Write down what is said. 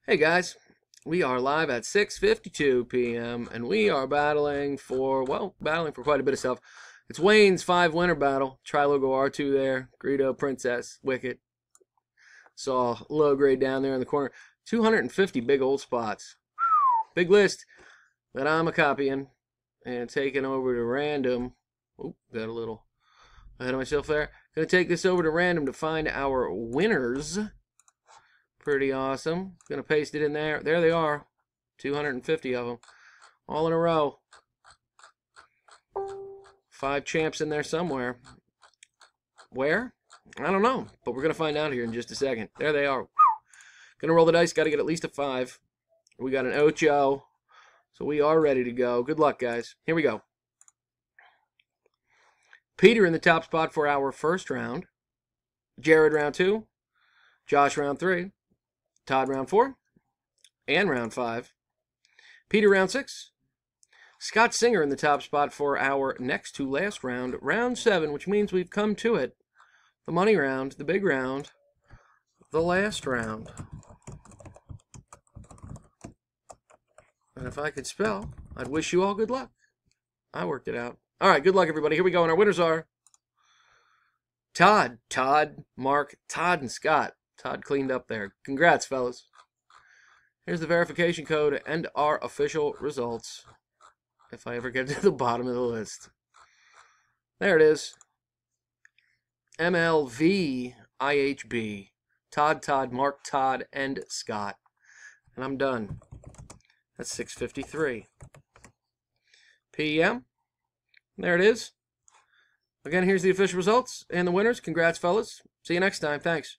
Hey guys, we are live at 6:52 p.m. and we are battling for quite a bit of stuff. It's Wayne's 5-winner battle. Tri-Logo R2 there, Greedo, Princess, Wicket. Saw low grade down there in the corner. 250 big old spots. Big list that I'm a copying and taking over to random. Oop, got a little ahead of myself there. Gonna take this over to random to find our winners. Pretty awesome. Gonna paste it in there. There they are. 250 of them. All in a row. 5 champs in there somewhere. Where? I don't know. But we're gonna find out here in just a second. There they are. Gonna roll the dice. Gotta get at least a 5. We got an Ocho. So we are ready to go. Good luck, guys. Here we go. Peter in the top spot for our first round. Jared round 2. Josh round 3. Todd round 4 and round 5. Peter round 6. Scott Singer in the top spot for our next to last round, round 7, which means we've come to it. The money round, the big round, the last round. And if I could spell, I'd wish you all good luck. I worked it out. All right, good luck, everybody. Here we go, and our winners are Todd, Mark, Todd, and Scott. Todd cleaned up there. Congrats, fellas. Here's the verification code and our official results. If I ever get to the bottom of the list. There it is. MLV IHB. Todd, Mark, Todd, and Scott. And I'm done. That's 6:53 p.m. There it is. Again, here's the official results and the winners. Congrats, fellas. See you next time. Thanks.